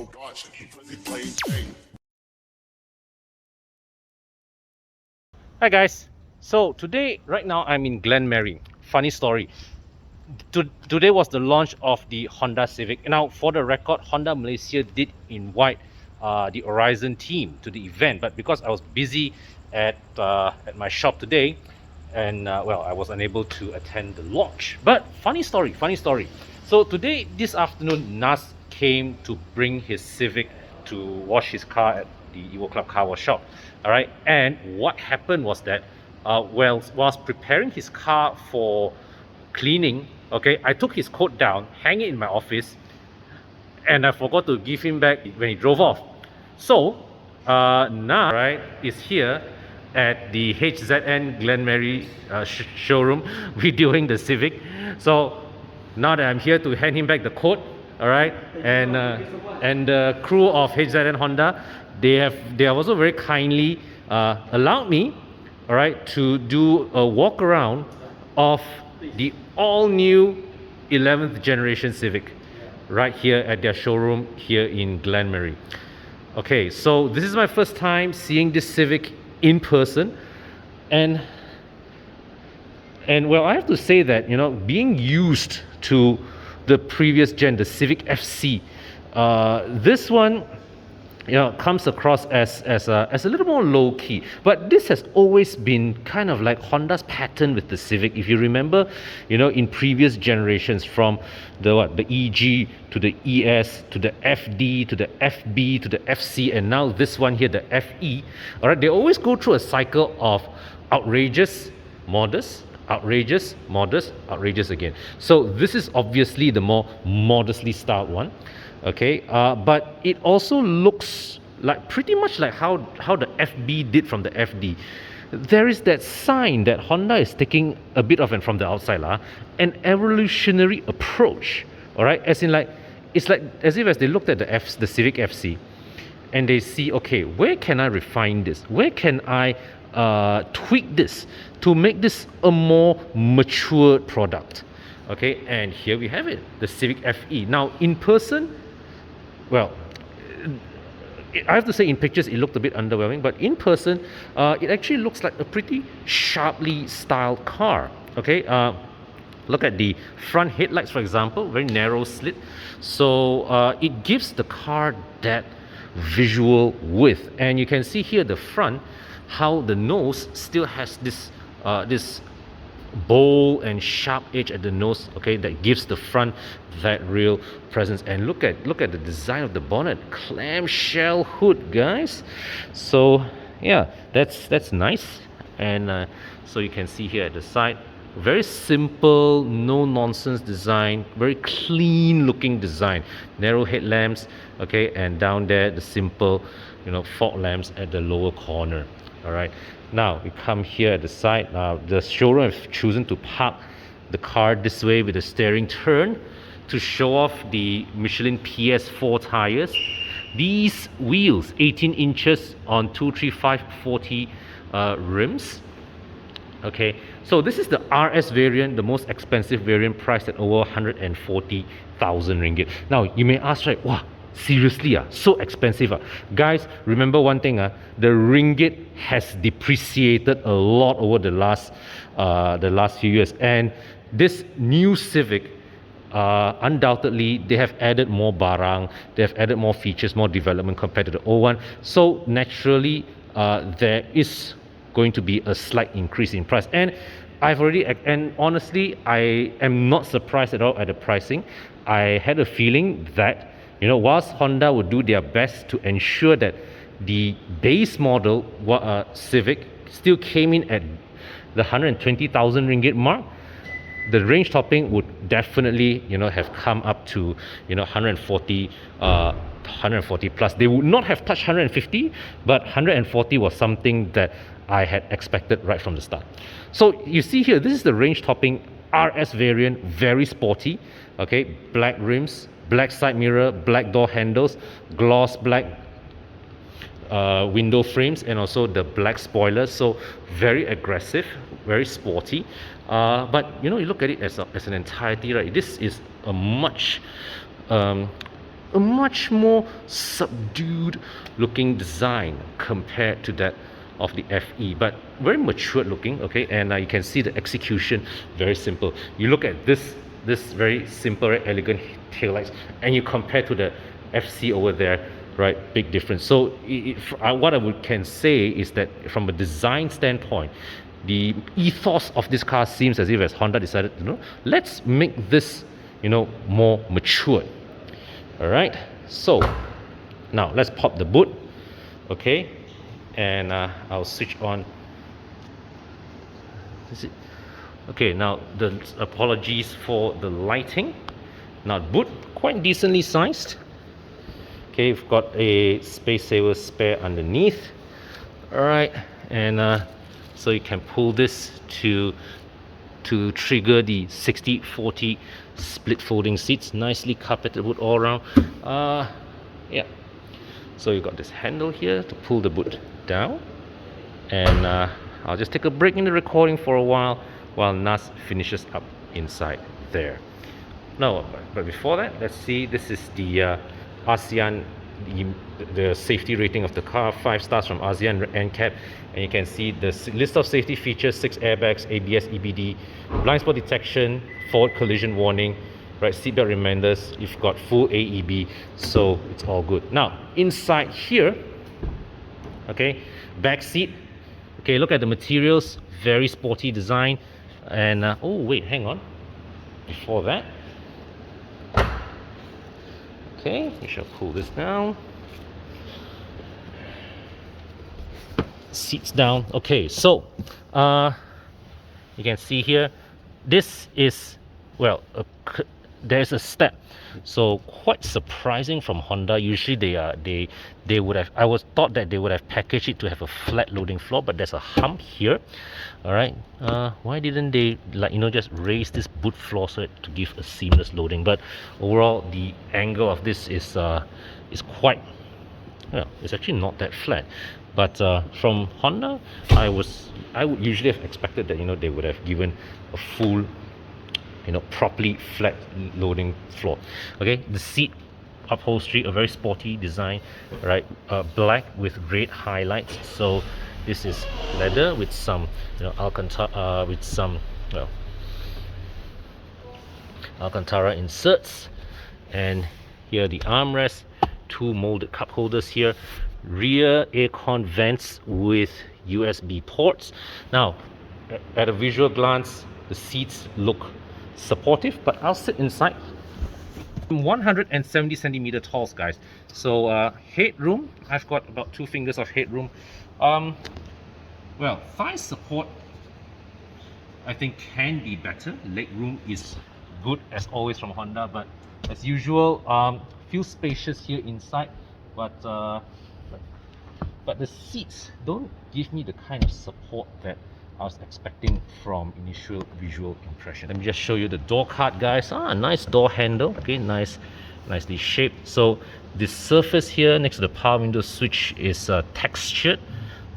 no guts and he really plain Jane. Hi guys, so today, right now I'm in Glenmarie. Funny story. Today was the launch of the Honda Civic. Now, for the record, Honda Malaysia did invite the Horizon team to the event, but because I was busy at my shop today, and well, I was unable to attend the launch. But funny story, funny story. So today, this afternoon, Nazz came to bring his Civic to wash his car at the Evo Club car wash shop. All right, and what happened was that, well, whilst preparing his car for cleaning, okay, I took his coat down, hang it in my office, and I forgot to give him back when he drove off. So now, right, is here at the HZN Glenmarie showroom videoing the Civic. So now that I'm here to hand him back the coat, all right, and the crew of HZN Honda, they have also very kindly allowed me, all right, to do a walk around of the all-new 11th generation Civic right here at their showroom here in Glenmarie. Okay, so this is my first time seeing this Civic in person, and well, I have to say that, you know, being used to the previous gen, the Civic FE, this one, you know, comes across as a little more low key. But this has always been kind of like Honda's pattern with the Civic. If you remember, you know, in previous generations, from the EG to the ES to the FD to the FB to the FC, and now this one here, the FE. All right, they always go through a cycle of outrageous, modest, outrageous, modest, outrageous again. So this is obviously the more modestly styled one. Okay, but it also looks like pretty much like how the FB did from the FD. There is that sign that Honda is taking a bit of, and from the outside, an evolutionary approach. All right, as in, like, it's like as if as they looked at the Civic FE, and they see, okay, where can I refine this? Where can I tweak this to make this a more matured product? Okay, and here we have it, the Civic FE. Now, in person, well, I have to say, in pictures it looked a bit underwhelming, but in person, it actually looks like a pretty sharply styled car. Okay, look at the front headlights, for example, very narrow slit. So it gives the car that visual width, and you can see here the front, how the nose still has this bold and sharp edge at the nose, okay, that gives the front that real presence. And look at the design of the bonnet, clamshell hood, guys. So yeah, that's nice. And so you can see here at the side, very simple, no nonsense design, very clean looking design, narrow headlamps, okay, and down there the simple, you know, fog lamps at the lower corner. All right, now we come here at the side. The showroom has chosen to park the car this way with the steering turn to show off the Michelin PS4 tires. These wheels, 18 inches on 235/40 rims. Okay, so this is the RS variant, the most expensive variant, priced at over 140,000 ringgit. Now you may ask, right, wow, seriously, so expensive? Guys, remember one thing, the ringgit has depreciated a lot over the last few years, and this new Civic, undoubtedly they have added more barang, they have added more features, more development compared to the old one. So naturally, there is going to be a slight increase in price, and honestly, I am not surprised at all at the pricing. I had a feeling that, you know, whilst Honda would do their best to ensure that the base model Civic still came in at the 120,000 ringgit mark, the range topping would definitely, you know, have come up to, you know, 140 plus. They would not have touched 150, but 140 was something that I had expected right from the start. So you see here, this is the range topping RS variant, very sporty. Okay, black rims, black side mirror, black door handles, gloss black window frames, and also the black spoilers. So very aggressive, very sporty. But you know, you look at it as an entirety, right? This is a much a much more subdued looking design compared to that of the FE, but very matured looking, okay. And you can see the execution, very simple. You look at this very simple, very elegant taillights, and you compare to the FC over there, right? Big difference. So what can say is that from a design standpoint, the ethos of this car seems as if as Honda decided, let's make this, more matured. All right. So now let's pop the boot, okay, and I'll switch on. Is it? Okay, now the apologies for the lighting. Now boot quite decently sized. Okay, we've got a space saver spare underneath. All right, and so you can pull this to trigger the 60/40 split folding seats. Nicely carpeted wood all around. Yeah. So you got this handle here to pull the boot down, and I'll just take a break in the recording for a while Nazz finishes up inside there. No, but before that, let's see. This is the ASEAN, the safety rating of the car, 5 stars from ASEAN NCAP, and you can see the list of safety features: 6 airbags, ABS, EBD, blind spot detection, forward collision warning, right, seatbelt reminders. You've got full AEB, so it's all good. Now inside here, okay, back seat. Okay, look at the materials, very sporty design, and oh wait, hang on. Before that, okay, we shall pull this down. Seats down. Okay, so you can see here, this is, well, there's a step, so quite surprising from Honda. Usually they would have, I was thought that they would have packaged it to have a flat loading floor, but there's a hump here. All right, why didn't they, like, just raise this boot floor so to give a seamless loading? But overall, the angle of this is quite, well, it's actually not that flat. But from Honda, I would usually have expected that they would have given a full, properly flat loading floor. Okay, the seat upholstery, a very sporty design, right? Black with red highlights. So this is leather with some, Alcantara, with some, well, Alcantara inserts, and here the armrest, 2 molded cup holders here, rear aircon vents with USB ports. Now, at a visual glance, the seats look supportive, but I'll sit inside. I'm 170 centimeter tall, guys. So headroom, I've got about 2 fingers of headroom. Well, thigh support, I think, can be better. Leg room is good as always from Honda, but as usual, feel spacious here inside, but the seats don't give me the kind of support that I was expecting from initial visual impression. Let me just show you the door card, guys. Nice door handle. Okay, nicely shaped. So this surface here next to the power window switch is textured,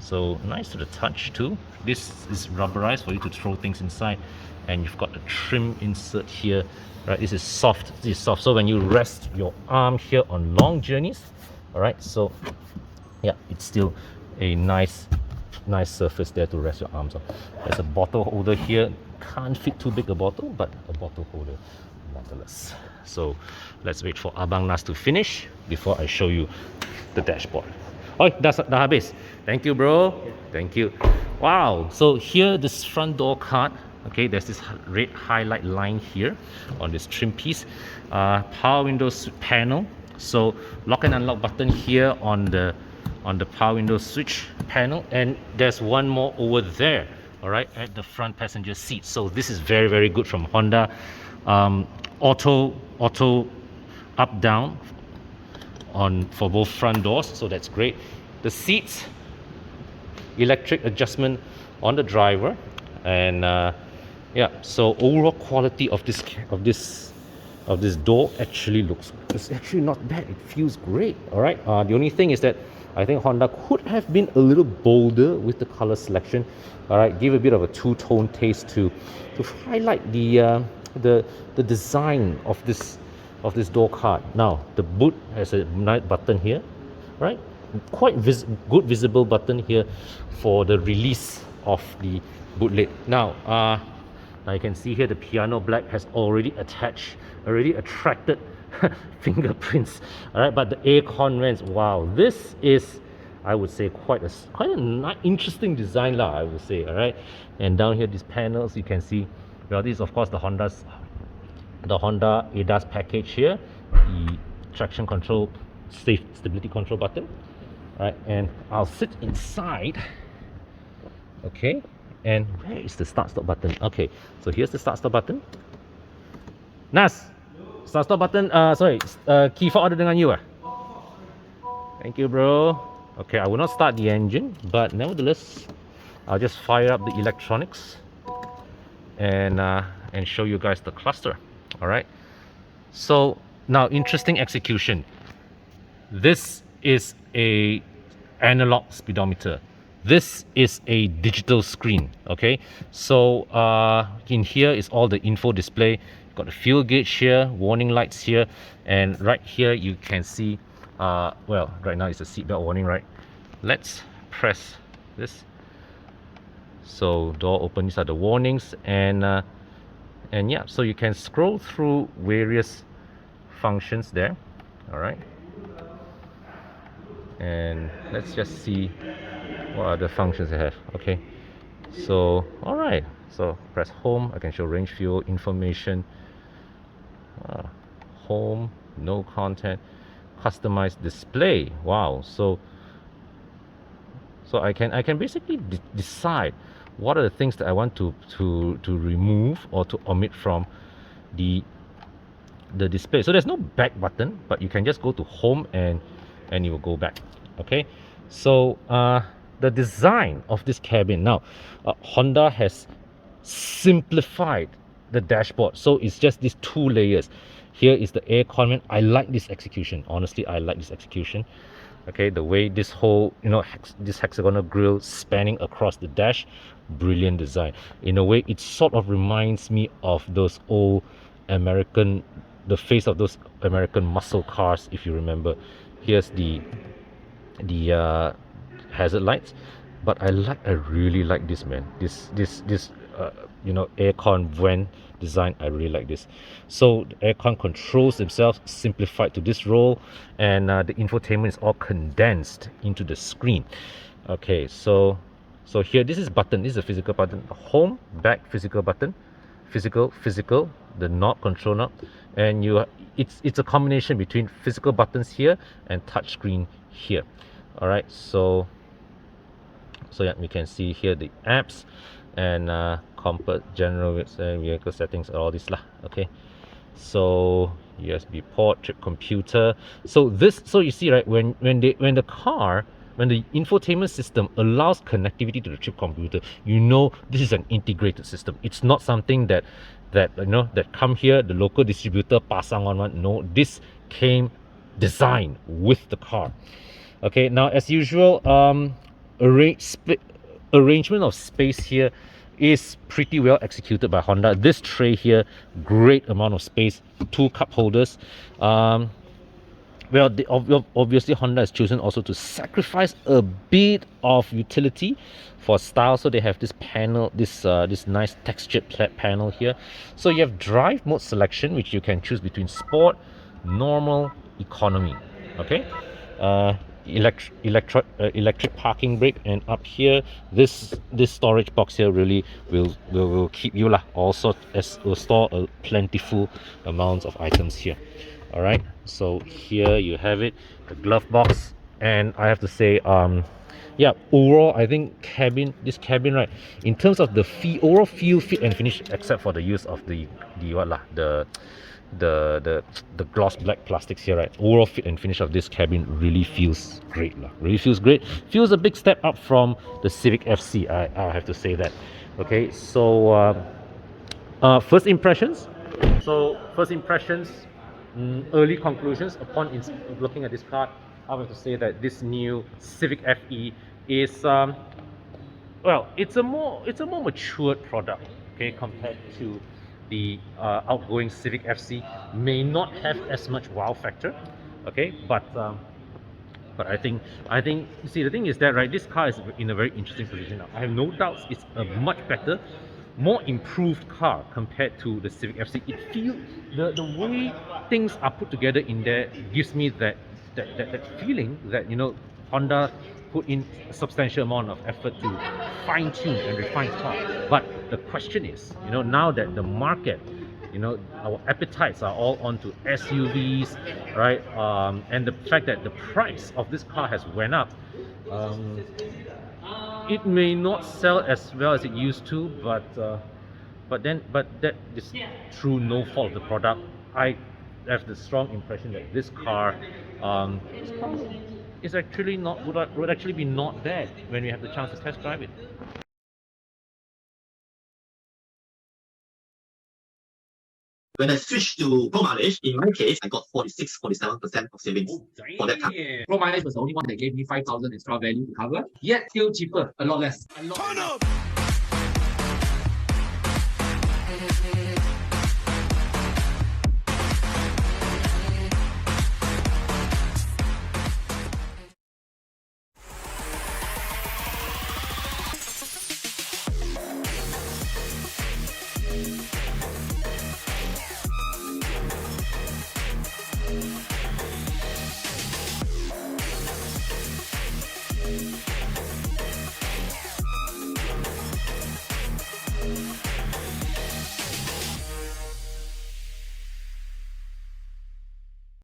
so nice to the touch too. This is rubberized for you to throw things inside, and you've got a trim insert here, right? This is soft. So when you rest your arm here on long journeys, all right, so yeah, it's still a nice surface there to rest your arms on. There's a bottle holder here. Can't fit too big a bottle, but a bottle holder nonetheless. So let's wait for Abang Nazz to finish before I show you the dashboard. Oh, dah habis. Thank you, bro. Thank you. Wow. So here, this front door card. Okay, there's this red highlight line here on this trim piece. Power windows panel. So lock and unlock button here on the power window switch panel, and there's one more over there, all right, at the front passenger seat. So this is very, very good from Honda. Auto up down for both front doors, so that's great. The seats, electric adjustment on the driver, and yeah, so overall quality of this door actually it's actually not bad. It feels great. All right, the only thing is that I think Honda could have been a little bolder with the color selection. All right, give a bit of a two-tone taste to highlight the design of this of this door card. Now the boot has a nice button here, right? Quite good visible button here for the release of the boot lid. Now you can see here the piano black has already attracted fingerprints. All right, but the aircon vents, wow, this is, I would say, quite a interesting design lah, I would say. All right, and down here these panels you can see, well, this is of course the Honda ADAS package here, the traction control, stability control button. All right, and I'll sit inside. Okay, and where is the start stop button? Okay, so here's the start stop button. Nazz, start stop button. Key for order dengan you ah. Thank you, bro. Okay, I will not start the engine, but nevertheless, I'll just fire up the electronics and show you guys the cluster. All right. So now, interesting execution. This is a analog speedometer. This is a digital screen. Okay, so in here is all the info display. Got the fuel gauge here, warning lights here, and right here you can see, well, right now it's a seatbelt warning, right? Let's press this. So door open, these are the warnings, and yeah, so you can scroll through various functions there. All right, and let's just see what other functions they have. Okay, so all right, so press home. I can show range, fuel information, home, no content, customize display. Wow, so I can basically decide what are the things that I want to remove or to omit from the display. So there's no back button, but you can just go to home and you will go back. Okay, so the design of this cabin now, Honda has simplified the dashboard, so it's just these two layers. Here is the aircon vent. I like this execution, honestly. I like this execution. Okay, the way this whole, this hexagonal grille spanning across the dash, brilliant design. In a way, it sort of reminds me of those old American, the face of those American muscle cars, if you remember. Here's the hazard lights, but I really like this, man. This aircon vent design, I really like this. So the aircon controls themselves simplified to this role, and the infotainment is all condensed into the screen. Okay, so here, this is button. This is a physical button. Home, back, physical button, physical, the knob, control knob, and it's a combination between physical buttons here and touch screen here. All right, so yeah, we can see here the apps and compass, general vehicle settings, all this lah. Okay, so USB port, trip computer. So you see, right, when the infotainment system allows connectivity to the chip computer, this is an integrated system. It's not something that come here, the local distributor pasang on one. No, this came designed with the car. Okay, now as usual, arrangement of space here is pretty well executed by Honda. This tray here, great amount of space, 2 cup holders. Well, obviously Honda has chosen also to sacrifice a bit of utility for style, so they have this panel, this nice textured panel here. So you have drive mode selection, which you can choose between sport, normal, economy. Okay, electric parking brake, and up here, this storage box here really will keep you also, as will store a plentiful amounts of items here. All right, so here you have it, the glove box, and I have to say, yeah, overall I think this cabin, right, in terms of the overall feel, fit and finish, except for the use of the gloss black plastics here, right, overall fit and finish of this cabin really feels great, really feels great. Feels a big step up from the Civic FE, I have to say that. Okay, so first impressions, early conclusions upon looking at this car. I have to say that this new Civic FE is well, it's a more matured product, okay, compared to the outgoing Civic FC may not have as much wow factor, okay, but I think you see the thing is that right, this car is in a very interesting position now. I have no doubts it's a much better, more improved car compared to the Civic FC. It feels the way things are put together in there gives me that feeling that, you know, Honda put in a substantial amount of effort to fine tune and refine the car. But the question is, you know, now that the market, you know, our appetites are all onto SUVs, right? And the fact that the price of this car has went up, um, it may not sell as well as it used to, but that is through no fault of the product. I have the strong impression that this car is actually not would actually be not bad when we have the chance to test drive it. When I switched to pro mileage, in my case, I got 46, 47% of savings for that car. Pro mileage was the only one that gave me 5,000 extra value to cover, yet still cheaper, a lot less. Turn up!